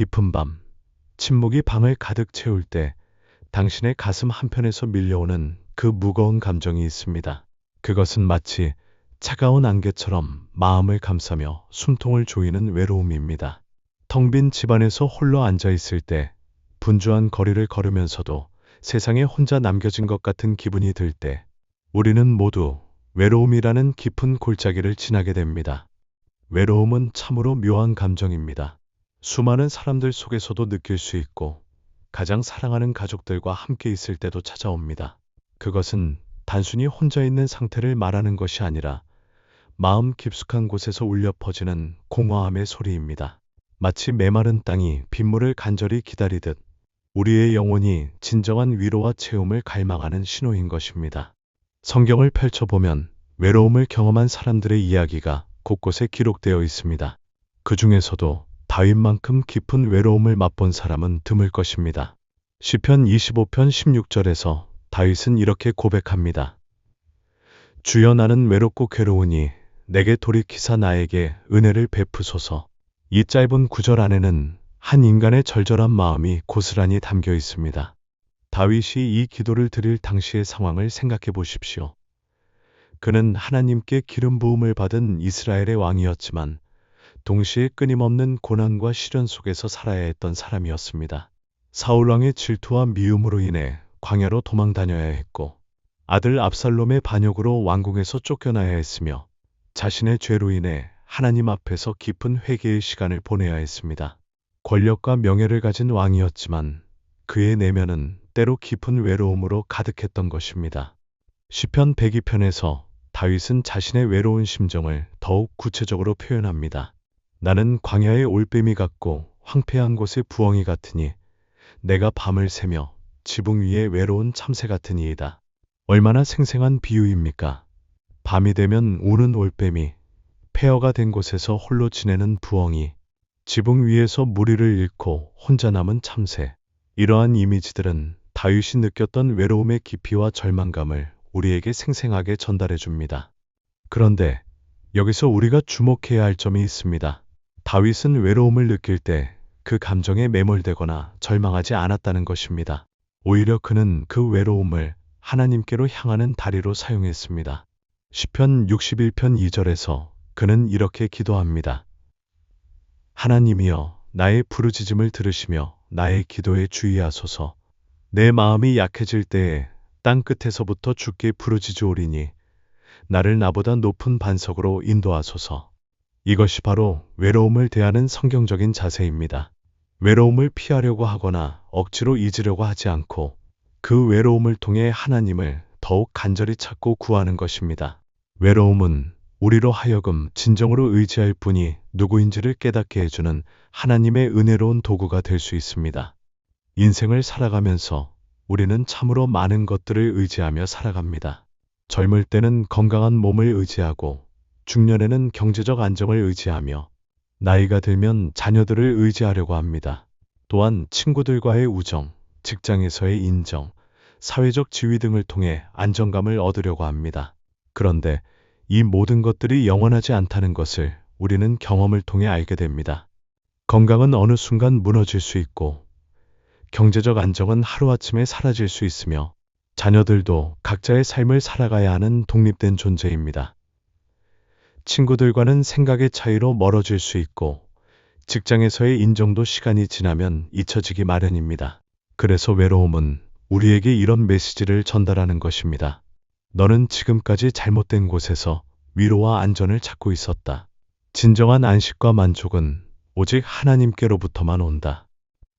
깊은 밤, 침묵이 방을 가득 채울 때 당신의 가슴 한편에서 밀려오는 그 무거운 감정이 있습니다. 그것은 마치 차가운 안개처럼 마음을 감싸며 숨통을 조이는 외로움입니다. 텅 빈 집안에서 홀로 앉아 있을 때, 분주한 거리를 걸으면서도 세상에 혼자 남겨진 것 같은 기분이 들 때, 우리는 모두 외로움이라는 깊은 골짜기를 지나게 됩니다. 외로움은 참으로 묘한 감정입니다. 수많은 사람들 속에서도 느낄 수 있고, 가장 사랑하는 가족들과 함께 있을 때도 찾아옵니다. 그것은 단순히 혼자 있는 상태를 말하는 것이 아니라 마음 깊숙한 곳에서 울려 퍼지는 공허함의 소리입니다. 마치 메마른 땅이 빗물을 간절히 기다리듯 우리의 영혼이 진정한 위로와 체험을 갈망하는 신호인 것입니다. 성경을 펼쳐보면 외로움을 경험한 사람들의 이야기가 곳곳에 기록되어 있습니다. 그 중에서도 다윗만큼 깊은 외로움을 맛본 사람은 드물 것입니다. 시편 25편 16절에서 다윗은 이렇게 고백합니다. 주여, 나는 외롭고 괴로우니 내게 돌이키사 나에게 은혜를 베푸소서. 이 짧은 구절 안에는 한 인간의 절절한 마음이 고스란히 담겨 있습니다. 다윗이 이 기도를 드릴 당시의 상황을 생각해 보십시오. 그는 하나님께 기름 부음을 받은 이스라엘의 왕이었지만 동시에 끊임없는 고난과 시련 속에서 살아야 했던 사람이었습니다. 사울 왕의 질투와 미움으로 인해 광야로 도망 다녀야 했고, 아들 압살롬의 반역으로 왕궁에서 쫓겨나야 했으며, 자신의 죄로 인해 하나님 앞에서 깊은 회개의 시간을 보내야 했습니다. 권력과 명예를 가진 왕이었지만 그의 내면은 때로 깊은 외로움으로 가득했던 것입니다. 시편 102편에서 다윗은 자신의 외로운 심정을 더욱 구체적으로 표현합니다. 나는 광야의 올빼미 같고 황폐한 곳의 부엉이 같으니 내가 밤을 새며 지붕 위에 외로운 참새 같으니이다. 얼마나 생생한 비유입니까? 밤이 되면 우는 올빼미, 폐허가 된 곳에서 홀로 지내는 부엉이, 지붕 위에서 무리를 잃고 혼자 남은 참새. 이러한 이미지들은 다윗이 느꼈던 외로움의 깊이와 절망감을 우리에게 생생하게 전달해 줍니다. 그런데 여기서 우리가 주목해야 할 점이 있습니다. 다윗은 외로움을 느낄 때 그 감정에 매몰되거나 절망하지 않았다는 것입니다. 오히려 그는 그 외로움을 하나님께로 향하는 다리로 사용했습니다. 시편 61편 2절에서 그는 이렇게 기도합니다. 하나님이여, 나의 부르짖음을 들으시며 나의 기도에 주의하소서. 내 마음이 약해질 때에 땅 끝에서부터 주께 부르짖으오리니 나를 나보다 높은 반석으로 인도하소서. 이것이 바로 외로움을 대하는 성경적인 자세입니다. 외로움을 피하려고 하거나 억지로 잊으려고 하지 않고 그 외로움을 통해 하나님을 더욱 간절히 찾고 구하는 것입니다. 외로움은 우리로 하여금 진정으로 의지할 분이 누구인지를 깨닫게 해주는 하나님의 은혜로운 도구가 될 수 있습니다. 인생을 살아가면서 우리는 참으로 많은 것들을 의지하며 살아갑니다. 젊을 때는 건강한 몸을 의지하고, 중년에는 경제적 안정을 의지하며, 나이가 들면 자녀들을 의지하려고 합니다. 또한 친구들과의 우정, 직장에서의 인정, 사회적 지위 등을 통해 안정감을 얻으려고 합니다. 그런데 이 모든 것들이 영원하지 않다는 것을 우리는 경험을 통해 알게 됩니다. 건강은 어느 순간 무너질 수 있고, 경제적 안정은 하루아침에 사라질 수 있으며, 자녀들도 각자의 삶을 살아가야 하는 독립된 존재입니다. 친구들과는 생각의 차이로 멀어질 수 있고, 직장에서의 인정도 시간이 지나면 잊혀지기 마련입니다. 그래서 외로움은 우리에게 이런 메시지를 전달하는 것입니다. 너는 지금까지 잘못된 곳에서 위로와 안전을 찾고 있었다. 진정한 안식과 만족은 오직 하나님께로부터만 온다.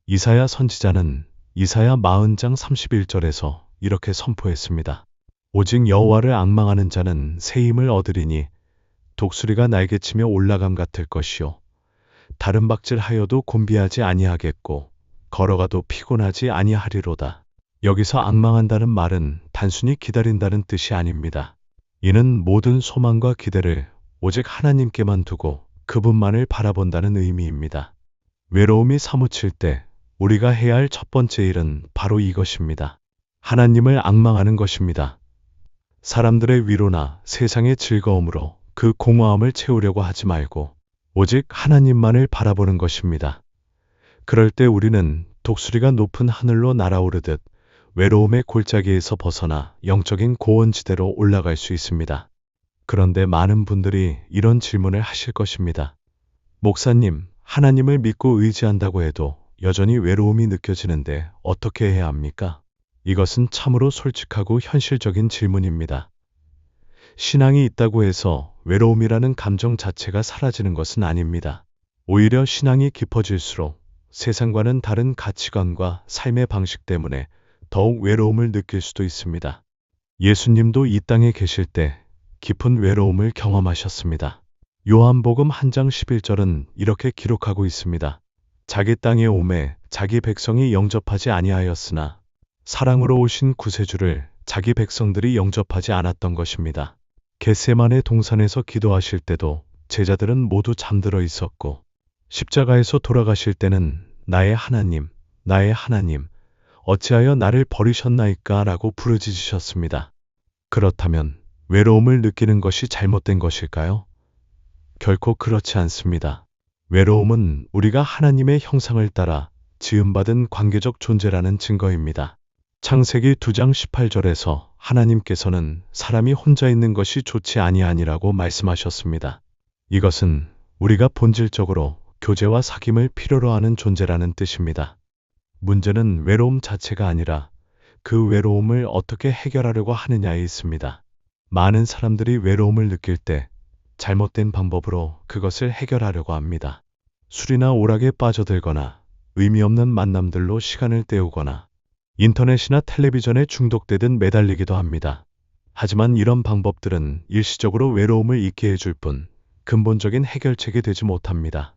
이사야 선지자는 이사야 40장 31절에서 이렇게 선포했습니다. 오직 여호와를 앙망하는 자는 새 힘을 얻으리니 독수리가 날개치며 올라감 같을 것이요, 다른 박질하여도 곤비하지 아니하겠고 걸어가도 피곤하지 아니하리로다. 여기서 앙망한다는 말은 단순히 기다린다는 뜻이 아닙니다. 이는 모든 소망과 기대를 오직 하나님께만 두고 그분만을 바라본다는 의미입니다. 외로움이 사무칠 때 우리가 해야 할 첫 번째 일은 바로 이것입니다. 하나님을 앙망하는 것입니다. 사람들의 위로나 세상의 즐거움으로 그 공허함을 채우려고 하지 말고 오직 하나님만을 바라보는 것입니다. 그럴 때 우리는 독수리가 높은 하늘로 날아오르듯 외로움의 골짜기에서 벗어나 영적인 고원지대로 올라갈 수 있습니다. 그런데 많은 분들이 이런 질문을 하실 것입니다. 목사님, 하나님을 믿고 의지한다고 해도 여전히 외로움이 느껴지는데 어떻게 해야 합니까? 이것은 참으로 솔직하고 현실적인 질문입니다. 신앙이 있다고 해서 외로움이라는 감정 자체가 사라지는 것은 아닙니다. 오히려 신앙이 깊어질수록 세상과는 다른 가치관과 삶의 방식 때문에 더욱 외로움을 느낄 수도 있습니다. 예수님도 이 땅에 계실 때 깊은 외로움을 경험하셨습니다. 요한복음 1장 11절은 이렇게 기록하고 있습니다. 자기 땅에 오매 자기 백성이 영접하지 아니하였으나 사랑으로 오신 구세주를 자기 백성들이 영접하지 않았던 것입니다. 겟세마네 동산에서 기도하실 때도 제자들은 모두 잠들어 있었고 십자가에서 돌아가실 때는 나의 하나님, 나의 하나님, 어찌하여 나를 버리셨나이까 라고 부르짖으셨습니다. 그렇다면 외로움을 느끼는 것이 잘못된 것일까요? 결코 그렇지 않습니다. 외로움은 우리가 하나님의 형상을 따라 지음받은 관계적 존재라는 증거입니다. 창세기 2장 18절에서 하나님께서는 사람이 혼자 있는 것이 좋지 아니하니라고 말씀하셨습니다. 이것은 우리가 본질적으로 교제와 사귐을 필요로 하는 존재라는 뜻입니다. 문제는 외로움 자체가 아니라 그 외로움을 어떻게 해결하려고 하느냐에 있습니다. 많은 사람들이 외로움을 느낄 때 잘못된 방법으로 그것을 해결하려고 합니다. 술이나 오락에 빠져들거나 의미 없는 만남들로 시간을 때우거나 인터넷이나 텔레비전에 중독되듯 매달리기도 합니다. 하지만 이런 방법들은 일시적으로 외로움을 잊게 해줄 뿐 근본적인 해결책이 되지 못합니다.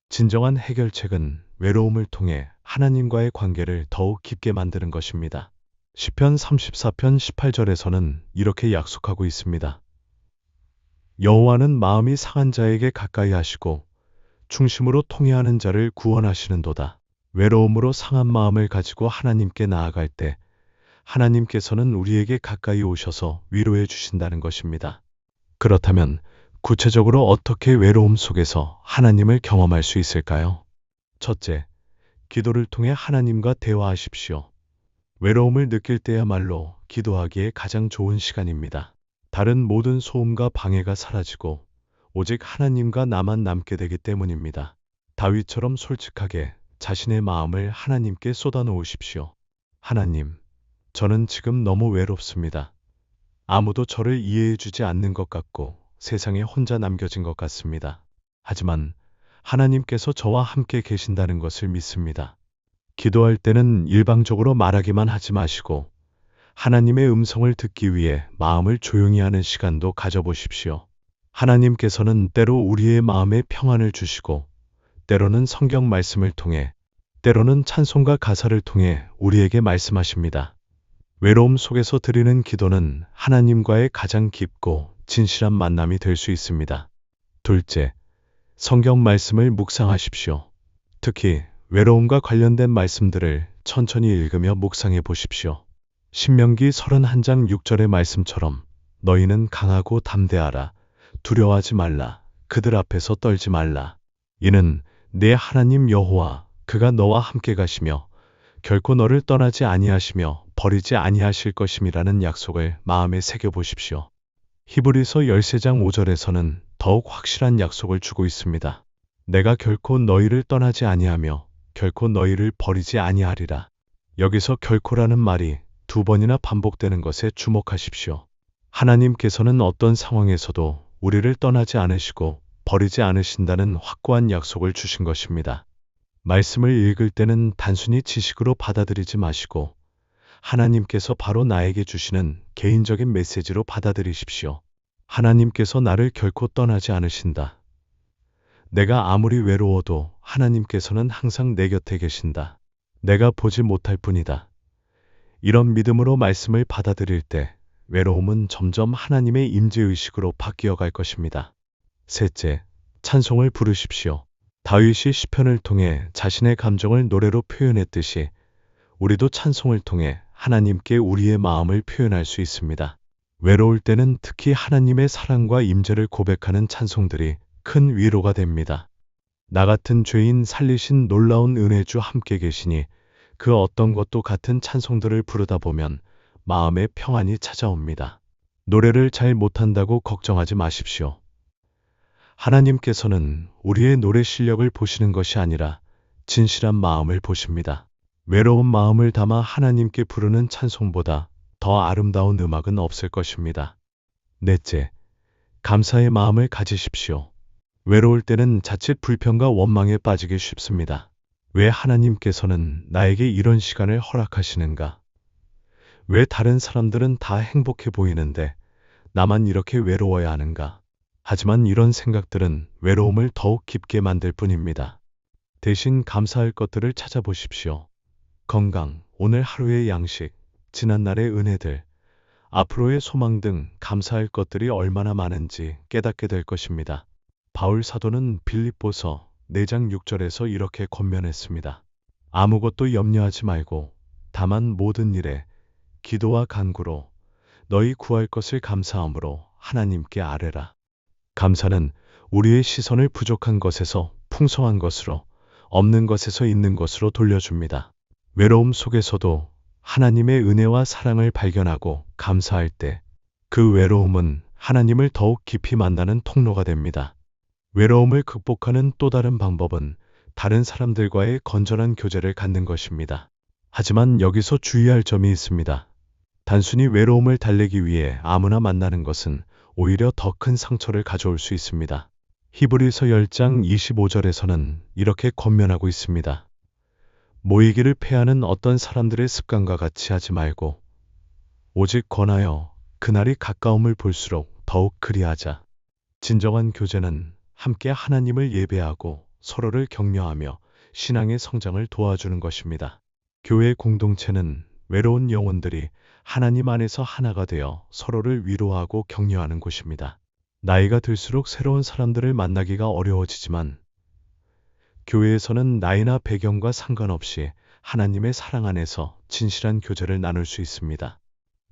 진정한 해결책은 외로움을 통해 하나님과의 관계를 더욱 깊게 만드는 것입니다. 시편 34편 18절에서는 이렇게 약속하고 있습니다. 여호와는 마음이 상한 자에게 가까이 하시고 중심으로 통회하는 자를 구원하시는도다. 외로움으로 상한 마음을 가지고 하나님께 나아갈 때 하나님께서는 우리에게 가까이 오셔서 위로해 주신다는 것입니다. 그렇다면 구체적으로 어떻게 외로움 속에서 하나님을 경험할 수 있을까요? 첫째, 기도를 통해 하나님과 대화하십시오. 외로움을 느낄 때야말로 기도하기에 가장 좋은 시간입니다. 다른 모든 소음과 방해가 사라지고 오직 하나님과 나만 남게 되기 때문입니다. 다윗처럼 솔직하게 자신의 마음을 하나님께 쏟아놓으십시오. 하나님, 저는 지금 너무 외롭습니다. 아무도 저를 이해해 주지 않는 것 같고 세상에 혼자 남겨진 것 같습니다. 하지만 하나님께서 저와 함께 계신다는 것을 믿습니다. 기도할 때는 일방적으로 말하기만 하지 마시고 하나님의 음성을 듣기 위해 마음을 조용히 하는 시간도 가져보십시오. 하나님께서는 때로 우리의 마음에 평안을 주시고 때로는 성경 말씀을 통해 때로는 찬송과 가사를 통해 우리에게 말씀하십니다. 외로움 속에서 드리는 기도는 하나님과의 가장 깊고 진실한 만남이 될 수 있습니다. 둘째, 성경 말씀을 묵상하십시오. 특히 외로움과 관련된 말씀들을 천천히 읽으며 묵상해 보십시오. 신명기 31장 6절의 말씀처럼 너희는 강하고 담대하라. 두려워하지 말라. 그들 앞에서 떨지 말라. 이는 내 하나님 여호와 그가 너와 함께 가시며 결코 너를 떠나지 아니하시며 버리지 아니하실 것임이라는 약속을 마음에 새겨 보십시오. 히브리서 13장 5절에서는 더욱 확실한 약속을 주고 있습니다. 내가 결코 너희를 떠나지 아니하며 결코 너희를 버리지 아니하리라. 여기서 결코라는 말이 2번이나 반복되는 것에 주목하십시오. 하나님께서는 어떤 상황에서도 우리를 떠나지 않으시고 버리지 않으신다는 확고한 약속을 주신 것입니다. 말씀을 읽을 때는 단순히 지식으로 받아들이지 마시고 하나님께서 바로 나에게 주시는 개인적인 메시지로 받아들이십시오. 하나님께서 나를 결코 떠나지 않으신다. 내가 아무리 외로워도 하나님께서는 항상 내 곁에 계신다. 내가 보지 못할 뿐이다. 이런 믿음으로 말씀을 받아들일 때 외로움은 점점 하나님의 임재의식으로 바뀌어 갈 것입니다. 셋째, 찬송을 부르십시오. 다윗이 시편을 통해 자신의 감정을 노래로 표현했듯이 우리도 찬송을 통해 하나님께 우리의 마음을 표현할 수 있습니다. 외로울 때는 특히 하나님의 사랑과 임재를 고백하는 찬송들이 큰 위로가 됩니다. 나 같은 죄인 살리신 놀라운 은혜주 함께 계시니 그 어떤 것도 같은 찬송들을 부르다 보면 마음의 평안이 찾아옵니다. 노래를 잘 못한다고 걱정하지 마십시오. 하나님께서는 우리의 노래 실력을 보시는 것이 아니라 진실한 마음을 보십니다. 외로운 마음을 담아 하나님께 부르는 찬송보다 더 아름다운 음악은 없을 것입니다. 넷째, 감사의 마음을 가지십시오. 외로울 때는 자칫 불평과 원망에 빠지기 쉽습니다. 왜 하나님께서는 나에게 이런 시간을 허락하시는가? 왜 다른 사람들은 다 행복해 보이는데 나만 이렇게 외로워야 하는가? 하지만 이런 생각들은 외로움을 더욱 깊게 만들 뿐입니다. 대신 감사할 것들을 찾아보십시오. 건강, 오늘 하루의 양식, 지난날의 은혜들, 앞으로의 소망 등 감사할 것들이 얼마나 많은지 깨닫게 될 것입니다. 바울 사도는 빌립보서 4장 6절에서 이렇게 권면했습니다. 아무것도 염려하지 말고 다만 모든 일에 기도와 간구로 너희 구할 것을 감사함으로 하나님께 아뢰라. 감사는 우리의 시선을 부족한 것에서 풍성한 것으로, 없는 것에서 있는 것으로 돌려줍니다. 외로움 속에서도 하나님의 은혜와 사랑을 발견하고 감사할 때 그 외로움은 하나님을 더욱 깊이 만나는 통로가 됩니다. 외로움을 극복하는 또 다른 방법은 다른 사람들과의 건전한 교제를 갖는 것입니다. 하지만 여기서 주의할 점이 있습니다. 단순히 외로움을 달래기 위해 아무나 만나는 것은 오히려 더 큰 상처를 가져올 수 있습니다. 히브리서 10장 25절에서는 이렇게 권면하고 있습니다. 모이기를 패하는 어떤 사람들의 습관과 같이 하지 말고 오직 권하여 그날이 가까움을 볼수록 더욱 그리하자. 진정한 교제는 함께 하나님을 예배하고 서로를 격려하며 신앙의 성장을 도와주는 것입니다. 교회 공동체는 외로운 영혼들이 하나님 안에서 하나가 되어 서로를 위로하고 격려하는 곳입니다. 나이가 들수록 새로운 사람들을 만나기가 어려워지지만 교회에서는 나이나 배경과 상관없이 하나님의 사랑 안에서 진실한 교제를 나눌 수 있습니다.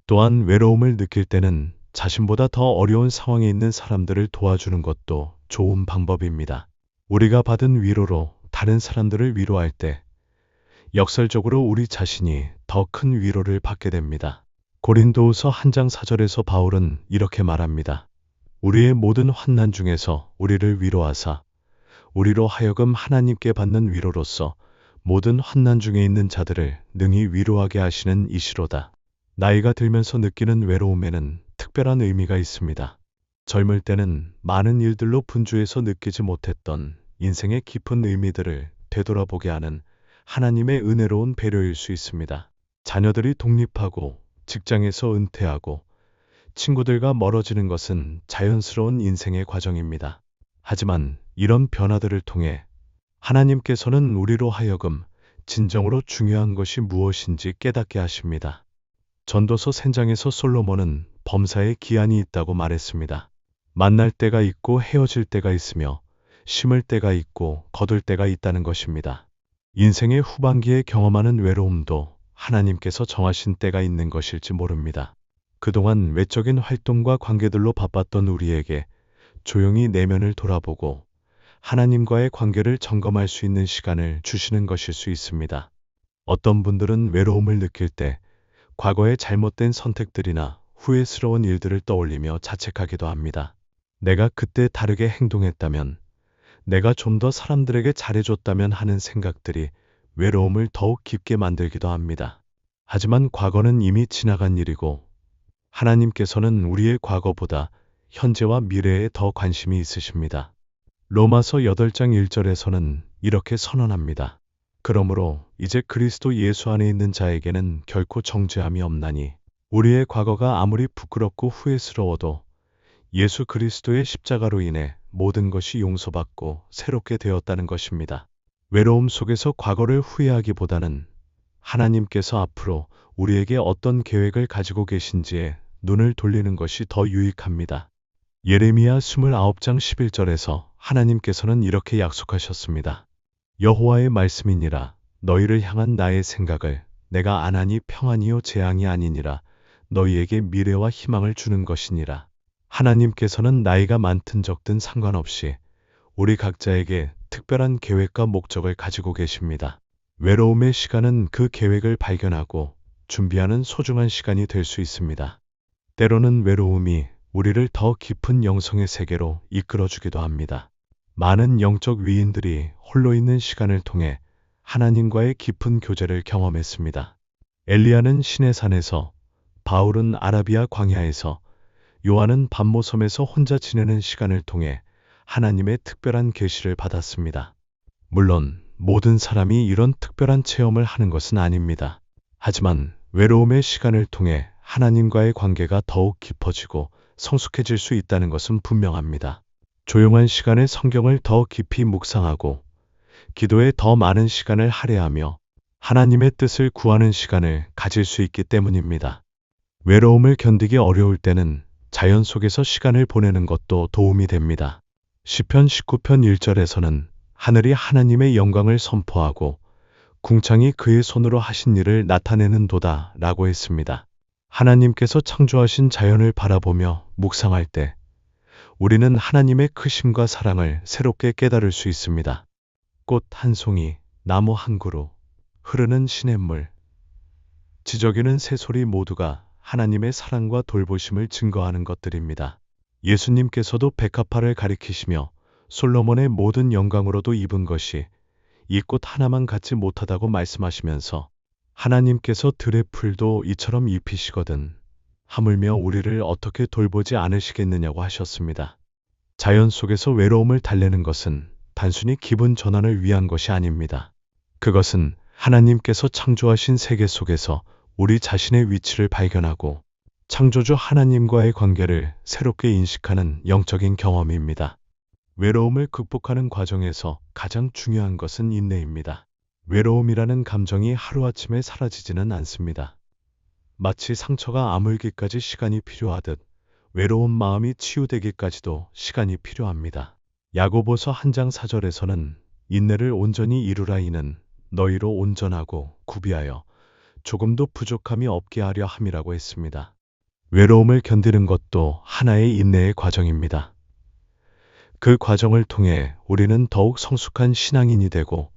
또한 외로움을 느낄 때는 자신보다 더 어려운 상황에 있는 사람들을 도와주는 것도 좋은 방법입니다. 우리가 받은 위로로 다른 사람들을 위로할 때 역설적으로 우리 자신이 더 큰 위로를 받게 됩니다. 고린도후서 1장 4절에서 바울은 이렇게 말합니다. 우리의 모든 환난 중에서 우리를 위로하사 우리로 하여금 하나님께 받는 위로로서 모든 환난 중에 있는 자들을 능히 위로하게 하시는 이시로다. 나이가 들면서 느끼는 외로움에는 특별한 의미가 있습니다. 젊을 때는 많은 일들로 분주해서 느끼지 못했던 인생의 깊은 의미들을 되돌아보게 하는 하나님의 은혜로운 배려일 수 있습니다. 자녀들이 독립하고 직장에서 은퇴하고 친구들과 멀어지는 것은 자연스러운 인생의 과정입니다. 하지만 이런 변화들을 통해 하나님께서는 우리로 하여금 진정으로 중요한 것이 무엇인지 깨닫게 하십니다. 전도서 3장에서 솔로몬은 범사에 기한이 있다고 말했습니다. 만날 때가 있고 헤어질 때가 있으며 심을 때가 있고 거둘 때가 있다는 것입니다. 인생의 후반기에 경험하는 외로움도 하나님께서 정하신 때가 있는 것일지 모릅니다. 그동안 외적인 활동과 관계들로 바빴던 우리에게 조용히 내면을 돌아보고 하나님과의 관계를 점검할 수 있는 시간을 주시는 것일 수 있습니다. 어떤 분들은 외로움을 느낄 때 과거의 잘못된 선택들이나 후회스러운 일들을 떠올리며 자책하기도 합니다. 내가 그때 다르게 행동했다면, 내가 좀 더 사람들에게 잘해줬다면 하는 생각들이 외로움을 더욱 깊게 만들기도 합니다. 하지만 과거는 이미 지나간 일이고 하나님께서는 우리의 과거보다 현재와 미래에 더 관심이 있으십니다. 로마서 8장 1절에서는 이렇게 선언합니다. 그러므로 이제 그리스도 예수 안에 있는 자에게는 결코 정죄함이 없나니 우리의 과거가 아무리 부끄럽고 후회스러워도 예수 그리스도의 십자가로 인해 모든 것이 용서받고 새롭게 되었다는 것입니다. 외로움 속에서 과거를 후회하기보다는 하나님께서 앞으로 우리에게 어떤 계획을 가지고 계신지에 눈을 돌리는 것이 더 유익합니다. 예레미야 29장 11절에서 하나님께서는 이렇게 약속하셨습니다. 여호와의 말씀이니라 너희를 향한 나의 생각을 내가 안하니 평안이요 재앙이 아니니라 너희에게 미래와 희망을 주는 것이니라. 하나님께서는 나이가 많든 적든 상관없이 우리 각자에게 특별한 계획과 목적을 가지고 계십니다. 외로움의 시간은 그 계획을 발견하고 준비하는 소중한 시간이 될 수 있습니다. 때로는 외로움이 우리를 더 깊은 영성의 세계로 이끌어주기도 합니다. 많은 영적 위인들이 홀로 있는 시간을 통해 하나님과의 깊은 교제를 경험했습니다. 엘리야는 시내산에서, 바울은 아라비아 광야에서, 요한은 밤모섬에서 혼자 지내는 시간을 통해 하나님의 특별한 계시를 받았습니다. 물론 모든 사람이 이런 특별한 체험을 하는 것은 아닙니다. 하지만 외로움의 시간을 통해 하나님과의 관계가 더욱 깊어지고 성숙해질 수 있다는 것은 분명합니다. 조용한 시간에 성경을 더 깊이 묵상하고 기도에 더 많은 시간을 할애하며 하나님의 뜻을 구하는 시간을 가질 수 있기 때문입니다. 외로움을 견디기 어려울 때는 자연 속에서 시간을 보내는 것도 도움이 됩니다. 시편 19편 1절에서는 하늘이 하나님의 영광을 선포하고 궁창이 그의 손으로 하신 일을 나타내는도다 라고 했습니다. 하나님께서 창조하신 자연을 바라보며 묵상할 때 우리는 하나님의 크심과 사랑을 새롭게 깨달을 수 있습니다. 꽃 한 송이, 나무 한 그루, 흐르는 시냇물, 지저귀는 새소리 모두가 하나님의 사랑과 돌보심을 증거하는 것들입니다. 예수님께서도 백합화를 가리키시며 솔로몬의 모든 영광으로도 입은 것이 이 꽃 하나만 갖지 못하다고 말씀하시면서 하나님께서 들의 풀도 이처럼 입히시거든 하물며 우리를 어떻게 돌보지 않으시겠느냐고 하셨습니다. 자연 속에서 외로움을 달래는 것은 단순히 기분 전환을 위한 것이 아닙니다. 그것은 하나님께서 창조하신 세계 속에서 우리 자신의 위치를 발견하고 창조주 하나님과의 관계를 새롭게 인식하는 영적인 경험입니다. 외로움을 극복하는 과정에서 가장 중요한 것은 인내입니다. 외로움이라는 감정이 하루아침에 사라지지는 않습니다. 마치 상처가 아물기까지 시간이 필요하듯 외로운 마음이 치유되기까지도 시간이 필요합니다. 야고보서 한 장 4절에서는 인내를 온전히 이루라 이는 너희로 온전하고 구비하여 조금도 부족함이 없게 하려 함이라고 했습니다. 외로움을 견디는 것도 하나의 인내의 과정입니다. 그 과정을 통해 우리는 더욱 성숙한 신앙인이 되고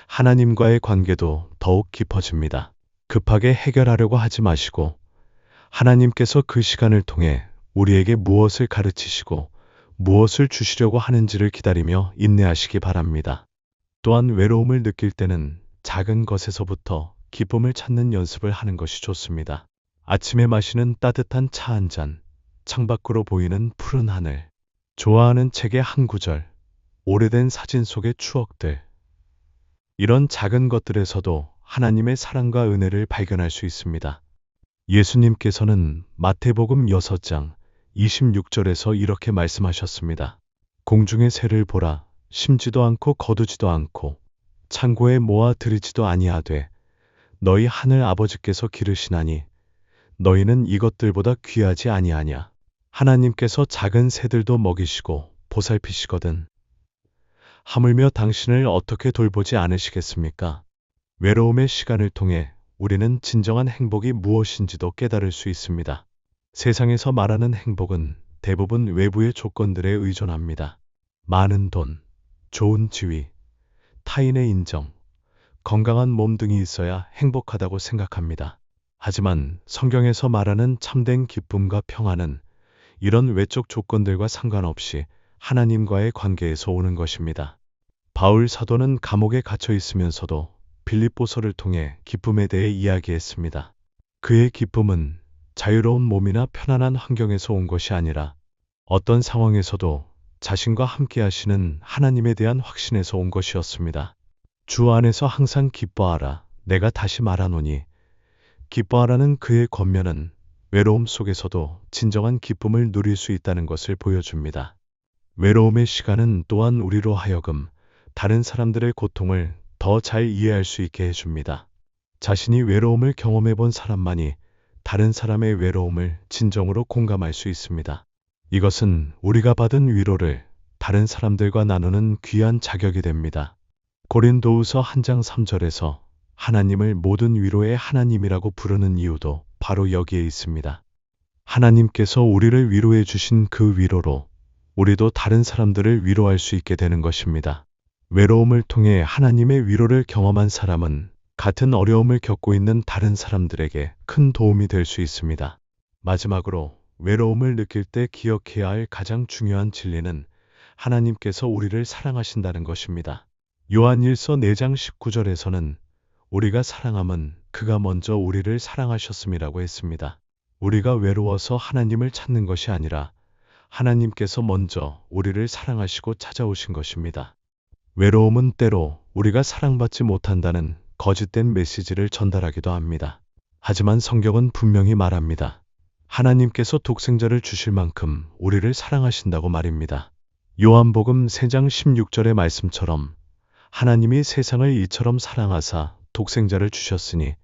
하나님과의 관계도 더욱 깊어집니다. 급하게 해결하려고 하지 마시고 하나님께서 그 시간을 통해 우리에게 무엇을 가르치시고 무엇을 주시려고 하는지를 기다리며 인내하시기 바랍니다. 또한 외로움을 느낄 때는 작은 것에서부터 기쁨을 찾는 연습을 하는 것이 좋습니다. 아침에 마시는 따뜻한 차 한 잔, 창밖으로 보이는 푸른 하늘, 좋아하는 책의 한 구절, 오래된 사진 속의 추억들. 이런 작은 것들에서도 하나님의 사랑과 은혜를 발견할 수 있습니다. 예수님께서는 마태복음 6장 26절에서 이렇게 말씀하셨습니다. 공중의 새를 보라, 심지도 않고 거두지도 않고 창고에 모아 들이지도 아니하되 너희 하늘 아버지께서 기르시나니 너희는 이것들보다 귀하지 아니하냐. 하나님께서 작은 새들도 먹이시고 보살피시거든. 하물며 당신을 어떻게 돌보지 않으시겠습니까? 외로움의 시간을 통해 우리는 진정한 행복이 무엇인지도 깨달을 수 있습니다. 세상에서 말하는 행복은 대부분 외부의 조건들에 의존합니다. 많은 돈, 좋은 지위, 타인의 인정, 건강한 몸 등이 있어야 행복하다고 생각합니다. 하지만 성경에서 말하는 참된 기쁨과 평안은 이런 외적 조건들과 상관없이 하나님과의 관계에서 오는 것입니다. 바울 사도는 감옥에 갇혀 있으면서도 빌립보서를 통해 기쁨에 대해 이야기했습니다. 그의 기쁨은 자유로운 몸이나 편안한 환경에서 온 것이 아니라 어떤 상황에서도 자신과 함께 하시는 하나님에 대한 확신에서 온 것이었습니다. 주 안에서 항상 기뻐하라. 내가 다시 말하노니 기뻐하라는 그의 권면은 외로움 속에서도 진정한 기쁨을 누릴 수 있다는 것을 보여줍니다. 외로움의 시간은 또한 우리로 하여금 다른 사람들의 고통을 더 잘 이해할 수 있게 해줍니다. 자신이 외로움을 경험해 본 사람만이 다른 사람의 외로움을 진정으로 공감할 수 있습니다. 이것은 우리가 받은 위로를 다른 사람들과 나누는 귀한 자격이 됩니다. 고린도후서 한 장 3절에서 하나님을 모든 위로의 하나님이라고 부르는 이유도 바로 여기에 있습니다. 하나님께서 우리를 위로해 주신 그 위로로 우리도 다른 사람들을 위로할 수 있게 되는 것입니다. 외로움을 통해 하나님의 위로를 경험한 사람은 같은 어려움을 겪고 있는 다른 사람들에게 큰 도움이 될 수 있습니다. 마지막으로 외로움을 느낄 때 기억해야 할 가장 중요한 진리는 하나님께서 우리를 사랑하신다는 것입니다. 요한일서 4장 19절에서는 우리가 사랑함은 그가 먼저 우리를 사랑하셨음이라고 했습니다. 우리가 외로워서 하나님을 찾는 것이 아니라 하나님께서 먼저 우리를 사랑하시고 찾아오신 것입니다. 외로움은 때로 우리가 사랑받지 못한다는 거짓된 메시지를 전달하기도 합니다. 하지만 성경은 분명히 말합니다. 하나님께서 독생자를 주실 만큼 우리를 사랑하신다고 말입니다. 요한복음 3장 16절의 말씀처럼 하나님이 세상을 이처럼 사랑하사 독생자를 주셨으니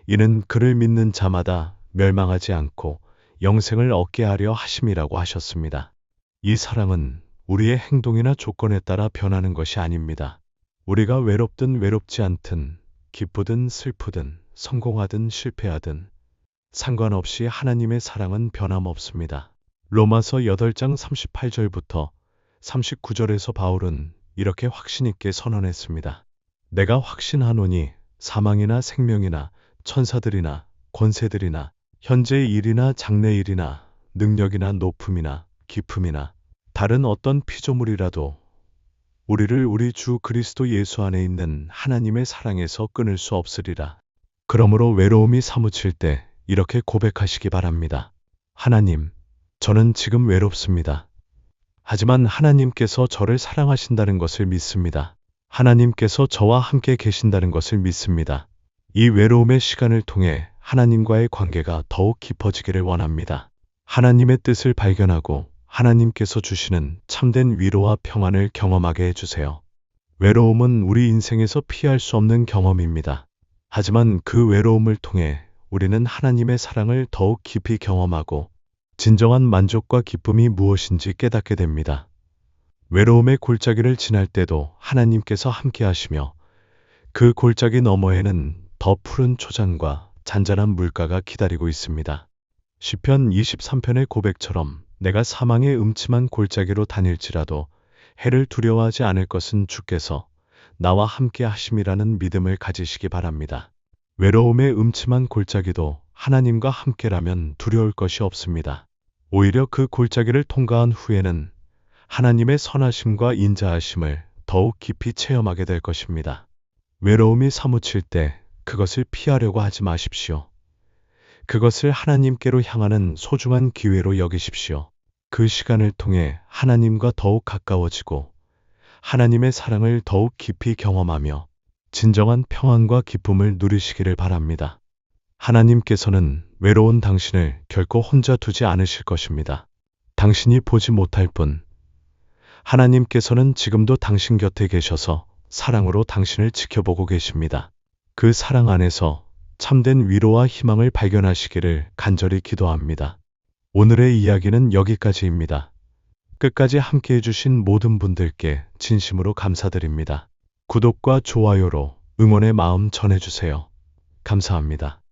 이는 그를 믿는 자마다 멸망하지 않고 영생을 얻게 하려 하심이라고 하셨습니다. 이 사랑은 우리의 행동이나 조건에 따라 변하는 것이 아닙니다. 우리가 외롭든 외롭지 않든 기쁘든 슬프든 성공하든 실패하든 상관없이 하나님의 사랑은 변함없습니다. 로마서 8장 38절부터 39절에서 바울은 이렇게 확신 있게 선언했습니다. 내가 확신하노니 사망이나 생명이나 천사들이나 권세들이나 현재의 일이나 장래 일이나 능력이나 높음이나 깊음이나 다른 어떤 피조물이라도 우리를 우리 주 그리스도 예수 안에 있는 하나님의 사랑에서 끊을 수 없으리라. 그러므로 외로움이 사무칠 때 이렇게 고백하시기 바랍니다. 하나님, 저는 지금 외롭습니다. 하지만 하나님께서 저를 사랑하신다는 것을 믿습니다. 하나님께서 저와 함께 계신다는 것을 믿습니다. 이 외로움의 시간을 통해 하나님과의 관계가 더욱 깊어지기를 원합니다. 하나님의 뜻을 발견하고 하나님께서 주시는 참된 위로와 평안을 경험하게 해주세요. 외로움은 우리 인생에서 피할 수 없는 경험입니다. 하지만 그 외로움을 통해 우리는 하나님의 사랑을 더욱 깊이 경험하고 진정한 만족과 기쁨이 무엇인지 깨닫게 됩니다. 외로움의 골짜기를 지날 때도 하나님께서 함께 하시며 그 골짜기 너머에는 더 푸른 초장과 잔잔한 물가가 기다리고 있습니다. 시편 23편의 고백처럼 내가 사망의 음침한 골짜기로 다닐지라도 해를 두려워하지 않을 것은 주께서 나와 함께 하심이라는 믿음을 가지시기 바랍니다. 외로움의 음침한 골짜기도 하나님과 함께라면 두려울 것이 없습니다. 오히려 그 골짜기를 통과한 후에는 하나님의 선하심과 인자하심을 더욱 깊이 체험하게 될 것입니다. 외로움이 사무칠 때 그것을 피하려고 하지 마십시오. 그것을 하나님께로 향하는 소중한 기회로 여기십시오. 그 시간을 통해 하나님과 더욱 가까워지고 하나님의 사랑을 더욱 깊이 경험하며 진정한 평안과 기쁨을 누리시기를 바랍니다. 하나님께서는 외로운 당신을 결코 혼자 두지 않으실 것입니다. 당신이 보지 못할 뿐, 하나님께서는 지금도 당신 곁에 계셔서 사랑으로 당신을 지켜보고 계십니다. 그 사랑 안에서 참된 위로와 희망을 발견하시기를 간절히 기도합니다. 오늘의 이야기는 여기까지입니다. 끝까지 함께 해주신 모든 분들께 진심으로 감사드립니다. 구독과 좋아요로 응원의 마음 전해주세요. 감사합니다.